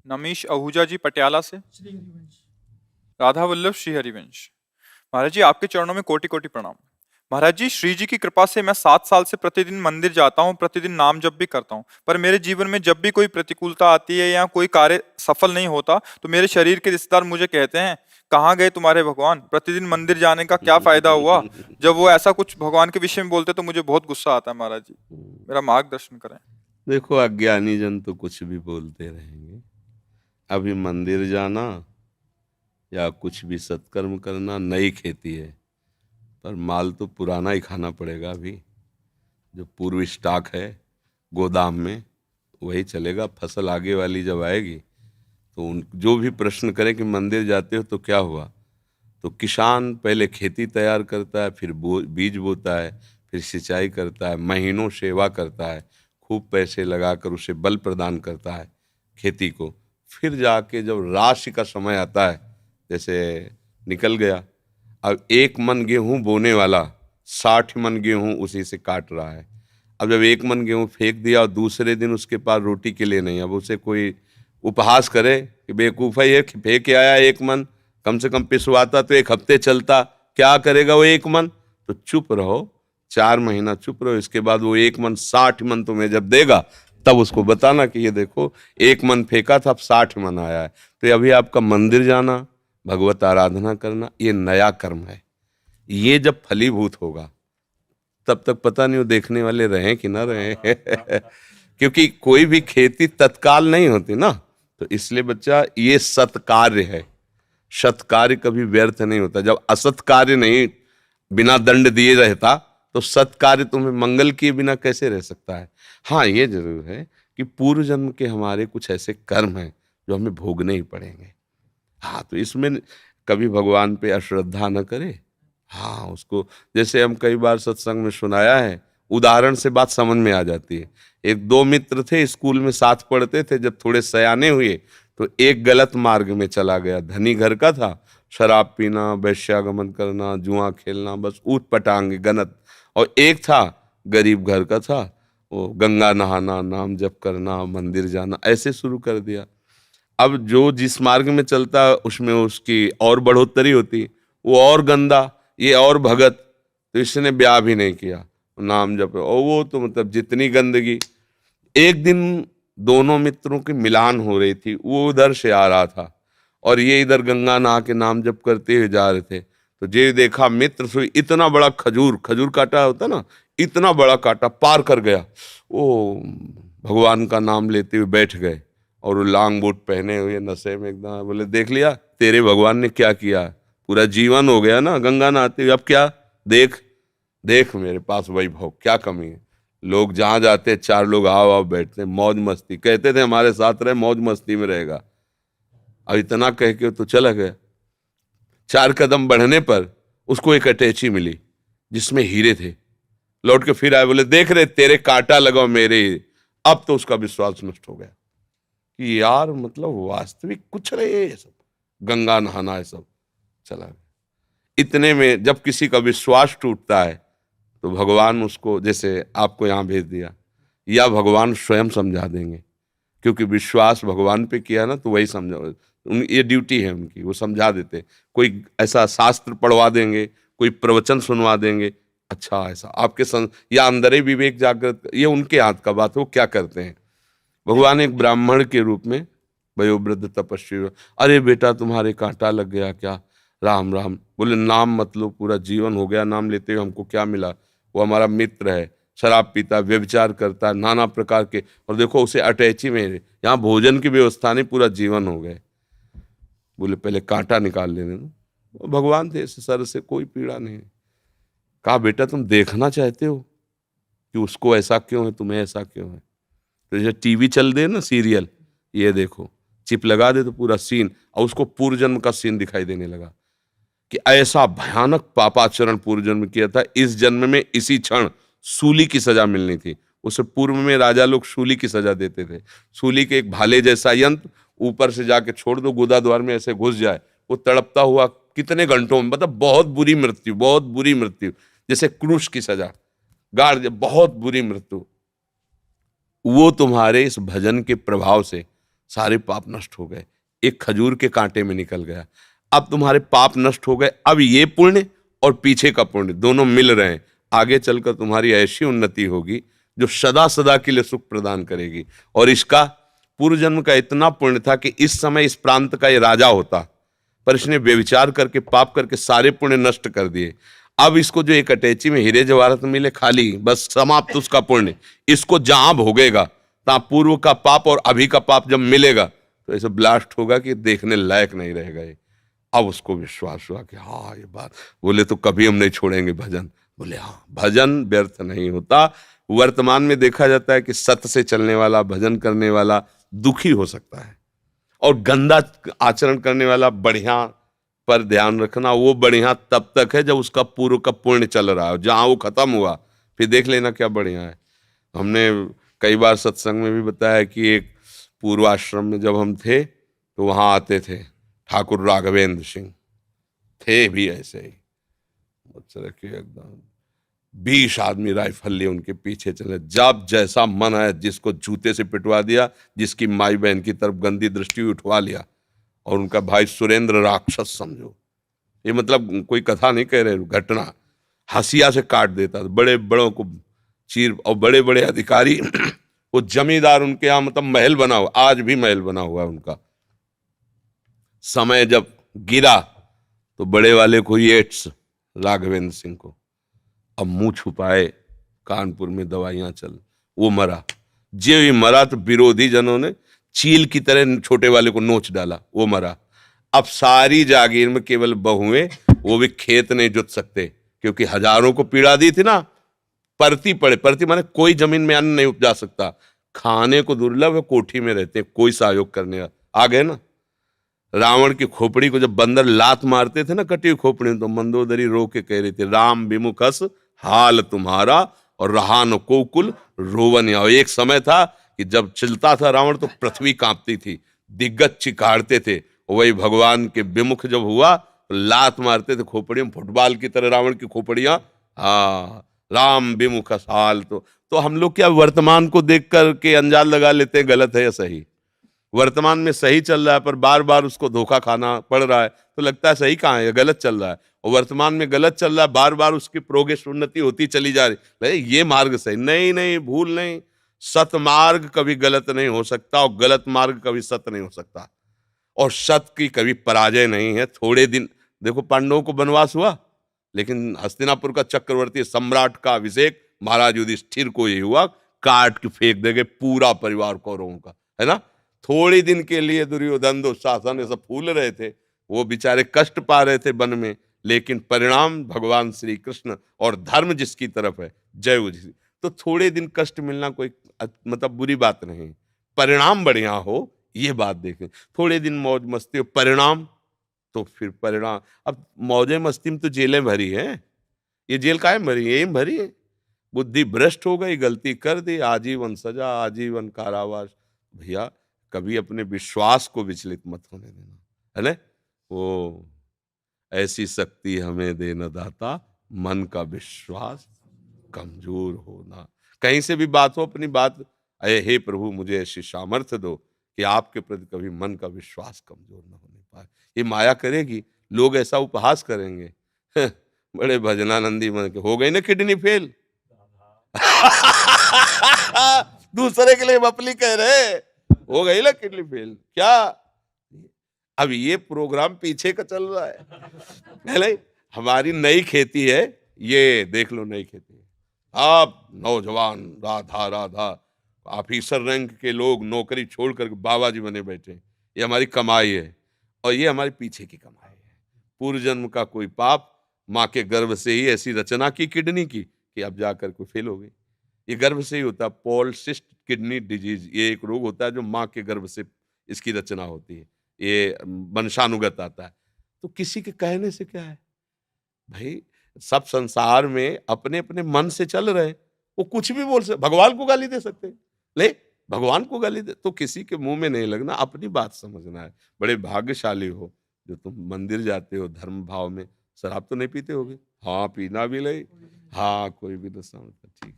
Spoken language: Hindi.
नमीश आहूजा जी पटियाला से। श्री हरिवंश। राधा वल्लभ श्री हरिवंश। महाराज जी आपके चरणों में कोटि कोटि प्रणाम। महाराज जी श्री जी की कृपा से मैं 7 साल से प्रतिदिन मंदिर जाता हूँ, प्रतिदिन नाम जप भी करता हूँ, पर मेरे जीवन में जब भी कोई प्रतिकूलता आती है या कोई कार्य सफल नहीं होता तो मेरे शरीर के रिश्तेदार मुझे कहते हैं, कहाँ गए तुम्हारे भगवान, प्रतिदिन मंदिर जाने का क्या फायदा हुआ। जब वो ऐसा कुछ भगवान के विषय में बोलते तो मुझे बहुत गुस्सा आता है। महाराज जी मेरा मार्गदर्शन करें। देखो, अज्ञानी जन तो कुछ भी बोलते रहेंगे। अभी मंदिर जाना या कुछ भी सत्कर्म करना नई खेती है, पर माल तो पुराना ही खाना पड़ेगा। अभी जो पूर्व स्टॉक है गोदाम में वही चलेगा। फसल आगे वाली जब आएगी तो उन जो भी प्रश्न करें कि मंदिर जाते हो तो क्या हुआ, तो किसान पहले खेती तैयार करता है, फिर बीज बोता है, फिर सिंचाई करता है, महीनों सेवा करता है, खूब पैसे लगाकर उसे बल प्रदान करता है खेती को। फिर जाके जब राशि का समय आता है, जैसे निकल गया, अब 1 मन गेहूं बोने वाला 60 मन गेहूं उसी से काट रहा है। अब जब 1 मन गेहूं फेंक दिया और दूसरे दिन उसके पास रोटी के लिए नहीं, अब उसे कोई उपहास करे कि बेवकूफ़ है ये, फेंक के आया 1 मन, कम से कम पिसवाता तो 1 हफ्ते चलता, क्या करेगा वो 1 मन। तो चुप रहो, 4 महीना चुप रहो, इसके बाद वो 1 मन 60 मन तुम्हें जब देगा तब उसको बताना कि ये देखो 1 मन फेंका था, अब 60 मन आया है। तो अभी आपका मंदिर जाना, भगवत आराधना करना, ये नया कर्म है। ये जब फलीभूत होगा तब तक पता नहीं वो देखने वाले रहें कि ना रहें क्योंकि कोई भी खेती तत्काल नहीं होती ना। तो इसलिए बच्चा, ये सत्कार्य है। सत्कार्य कभी व्यर्थ नहीं होता। जब असत कार्य नहीं बिना दंड दिए रहता तो सत्कार्य तुम्हें मंगल किए बिना कैसे रह सकता है। हाँ, ये जरूर है कि पूर्व जन्म के हमारे कुछ ऐसे कर्म हैं जो हमें भोगने ही पड़ेंगे। हाँ, तो इसमें कभी भगवान पे अश्रद्धा न करे। हाँ, उसको जैसे हम कई बार सत्संग में सुनाया है, उदाहरण से बात समझ में आ जाती है। 1-2 मित्र थे, स्कूल में साथ पढ़ते थे। जब थोड़े सयाने हुए तो एक गलत मार्ग में चला गया। धनी घर का था, शराब पीना, वैश्यागमन करना, जुआ खेलना, बस ऊट पटांग गनत। और एक था गरीब घर का था, वो गंगा नहाना, नाम जप करना, मंदिर जाना, ऐसे शुरू कर दिया। अब जो जिस मार्ग में चलता है उसमें उसकी और बढ़ोतरी होती, वो और गंदा, ये और भगत। तो इसने ब्याह भी नहीं किया, नाम जप, और वो तो मतलब जितनी गंदगी। एक दिन दोनों मित्रों की मिलान हो रही थी, वो उधर से आ रहा था और ये इधर गंगा नहा के नाम जप करते हुए जा रहे थे। तो जे देखा मित्र से इतना बड़ा खजूर, खजूर काटा होता ना, इतना बड़ा काटा पार कर गया। वो भगवान का नाम लेते हुए बैठ गए और वो लांग बूट पहने हुए नशे में एकदम। बोले, देख लिया तेरे भगवान ने क्या किया, पूरा जीवन हो गया ना गंगा नहाते हुए, अब क्या, देख देख मेरे पास वैभव, क्या कमी है। लोग जहां जाते 4 लोग आओ आओ बैठते, मौज मस्ती, कहते थे हमारे साथ रहे, मौज मस्ती में रहेगा। अब इतना कह के तो चला गया। 4 कदम बढ़ने पर उसको एक अटैची मिली जिसमें हीरे थे। लौट के फिर आए, बोले, देख रहे तेरे कांटा लगाओ मेरे। अब तो उसका विश्वास नष्ट हो गया कि यार मतलब वास्तविक कुछ नहीं है ये सब, गंगा नहाना है सब, चला गया। इतने में जब किसी का विश्वास टूटता है तो भगवान उसको, जैसे आपको यहाँ भेज दिया, या भगवान स्वयं समझा देंगे, क्योंकि विश्वास भगवान पे किया ना तो वही समझा। ये ड्यूटी है उनकी, वो समझा देते। कोई ऐसा शास्त्र पढ़वा देंगे, कोई प्रवचन सुनवा देंगे, अच्छा ऐसा आपके या अंदर ही विवेक जागृत, ये उनके हाथ का बात है, वो क्या करते हैं। भगवान एक ब्राह्मण के रूप में वयोवृद्ध तपस्वी, अरे बेटा तुम्हारे कांटा लग गया क्या, राम राम। बोले, नाम मत लो, पूरा जीवन हो गया नाम लेते हुए, हमको क्या मिला। वो हमारा मित्र है, शराब पीता, व्यभिचार करता, नाना प्रकार के, और देखो उसे अटैची में, यहाँ भोजन की व्यवस्था नहीं, पूरा जीवन हो गए। बोले, पहले कांटा निकाल लेने दो। भगवान थे, सर से कोई पीड़ा नहीं। कहा, बेटा तुम देखना चाहते हो कि उसको ऐसा क्यों है, तुम्हें ऐसा क्यों है। तो जैसे टीवी चल दे ना सीरियल, ये देखो, चिप लगा दे तो पूरा सीन, और उसको पूर्व जन्म का सीन दिखाई देने लगा कि ऐसा भयानक पापाचरण पूर्व जन्म किया था, इस जन्म में इसी क्षण सूली की सजा मिलनी थी। उससे पूर्व में राजा लोग सूली की सजा देते थे। सूली के एक भाले जैसा यंत्र ऊपर से जाके छोड़ दो, गुदा द्वार में ऐसे घुस जाए, वो तड़पता हुआ कितने घंटों में, मतलब बहुत बुरी मृत्यु, बहुत बुरी मृत्यु, जैसे क्रूश की सजा, गाड़, बहुत बुरी मृत्यु। वो तुम्हारे इस भजन के प्रभाव से सारे पाप नष्ट हो गए, एक खजूर के कांटे में निकल गया। अब तुम्हारे पाप नष्ट हो गए, अब ये पुण्य और पीछे का पुण्य दोनों मिल रहे हैं। आगे चलकर तुम्हारी ऐसी उन्नति होगी जो सदा सदा के लिए सुख प्रदान करेगी। और इसका पूर्व जन्म का इतना पुण्य था कि इस समय इस प्रांत का ये राजा होता, पर इसने व्यभिचार करके पाप करके सारे पुण्य नष्ट कर दिए। अब इसको जो एक अटैची में हीरे जवाहरात मिले खाली, बस समाप्त उसका पुण्य। इसको जहां भोगेगा तहां पूर्व का पाप और अभी का पाप जब मिलेगा तो ऐसे ब्लास्ट होगा कि देखने लायक नहीं रहेगा ये। अब उसको विश्वास हुआ कि हाँ ये बात, बोले तो कभी हम नहीं छोड़ेंगे भजन। बोले हाँ, भजन व्यर्थ नहीं होता। वर्तमान में देखा जाता है कि सत्य से चलने वाला, भजन करने वाला दुखी हो सकता है, और गंदा आचरण करने वाला बढ़िया। पर ध्यान रखना, वो बढ़िया तब तक है जब उसका पूर्व का पुण्य चल रहा है। जहां वो खत्म हुआ फिर देख लेना क्या बढ़िया है। हमने कई बार सत्संग में भी बताया कि एक पूर्वाश्रम में जब हम थे तो वहां आते थे ठाकुर राघवेंद्र सिंह, थे भी ऐसे ही एकदम 20 आदमी राइफल लिए उनके पीछे चले। जब जैसा मन है जिसको जूते से पिटवा दिया, जिसकी माई बहन की तरफ गंदी दृष्टि उठवा लिया। और उनका भाई सुरेंद्र राक्षस समझो, ये मतलब कोई कथा नहीं कह रहे, घटना। हंसिया से काट देता था, बड़े बड़ों को चीर। और बड़े बड़े अधिकारी वो जमींदार उनके यहाँ मतलब महल बना हुआ, आज भी महल बना हुआ है उनका। समय जब गिरा तो बड़े वाले को एड्स, राघवेंद्र सिंह को, अब मुंह छुपाए, कानपुर में दवाइयां चल, वो मरा। जो ही मरा तो विरोधी जनों ने चील की तरह छोटे वाले को नोच डाला, वो मरा। अब सारी जागीर में केवल बहुएं, वो भी खेत नहीं जुत सकते क्योंकि हजारों को पीड़ा दी थी ना। परती पड़े, परती माने कोई जमीन में अन्न नहीं उपजा सकता, खाने को दुर्लभ है, कोठी में रहते, कोई सहयोग करने आ गए ना। रावण की खोपड़ी को जब बंदर लात मारते थे ना, कटी खोपड़ी, तो मंदोदरी रो के कह रही थी, राम विमुखस हाल तुम्हारा और रहा न कोकुल रोवन। एक समय था कि जब चलता था रावण तो पृथ्वी कांपती थी, दिग्गज चिकाड़ते थे। वही भगवान के विमुख जब हुआ तो लात मारते थे खोपड़ी में, फुटबॉल की तरह रावण की खोपड़ियां। हाँ, राम विमुख हाल। तो हम लोग क्या वर्तमान को देख करके अंजाल लगा लेते हैं गलत है या सही। वर्तमान में सही चल रहा है पर बार बार उसको धोखा खाना पड़ रहा है तो लगता है सही कहाँ है, गलत चल रहा है। और वर्तमान में गलत चल रहा है, बार बार उसकी प्रोग्रेस उन्नति होती चली जा रही, ये मार्ग सही नहीं, नहीं भूल नहीं। सत मार्ग कभी गलत नहीं हो सकता और गलत मार्ग कभी सत्य नहीं हो सकता, और सत्य की कभी पराजय नहीं है। थोड़े दिन देखो, पांडवों को वनवास हुआ, लेकिन हस्तिनापुर का चक्रवर्ती सम्राट का अभिषेक महाराज युधिष्ठिर को ही हुआ, काट के फेंक देंगे पूरा परिवार कौरवों का, है ना। थोड़ी दिन के लिए दुर्योधन दुशासन सब फूल रहे थे, वो बेचारे कष्ट पा रहे थे वन में, लेकिन परिणाम भगवान श्री कृष्ण और धर्म जिसकी तरफ है, जय उसी। तो थोड़े दिन कष्ट मिलना कोई मतलब बुरी बात नहीं, परिणाम बढ़िया हो ये बात देखें। थोड़े दिन मौज मस्ती हो, परिणाम तो फिर परिणाम। अब मौजे मस्ती में तो जेलें भरी हैं, ये जेल काहे भरी है, यही भरी है। बुद्धि भ्रष्ट हो गई, गलती कर दी, आजीवन सजा, आजीवन कारावास। भैया कभी अपने विश्वास को विचलित मत होने देना, है ना। वो ऐसी शक्ति हमें देना दाता, मन का विश्वास कमजोर होना। कहीं से भी बात हो, अपनी बात, अये हे प्रभु मुझे ऐसी सामर्थ्य दो कि आपके प्रति कभी मन का विश्वास कमजोर न होने पाए। ये माया करेगी, लोग ऐसा उपहास करेंगे, बड़े भजनानंदी मन के हो गई ना किडनी फेल। दूसरे के लिए बपली कह रहे, हो गई ना किडनी फेल क्या। अब ये प्रोग्राम पीछे का चल रहा है नहीं? हमारी नई खेती है, ये देख लो नई खेती है। आप नौजवान राधा राधा ऑफिसर रैंक के लोग नौकरी छोड़कर बाबा जी बने बैठे, ये हमारी कमाई है और ये हमारे पीछे की कमाई है। पूर्व जन्म का कोई पाप, माँ के गर्भ से ही ऐसी रचना की किडनी की कि अब जाकर कोई फेल हो गई। ये गर्भ से ही होता है, पॉलिसिस्टिक किडनी डिजीज, ये एक रोग होता है जो माँ के गर्भ से इसकी रचना होती है, ये वंशानुगत आता है। तो किसी के कहने से क्या है भाई, सब संसार में अपने अपने मन से चल रहे, वो कुछ भी बोल सकते, भगवान को गाली दे सकते, ले भगवान को गाली दे, तो किसी के मुंह में नहीं लगना, अपनी बात समझना है। बड़े भाग्यशाली हो जो तुम मंदिर जाते हो धर्म भाव में। शराब तो नहीं पीते होगे? हाँ, पीना भी नहीं, हाँ कोई भी नशा, ठीक है।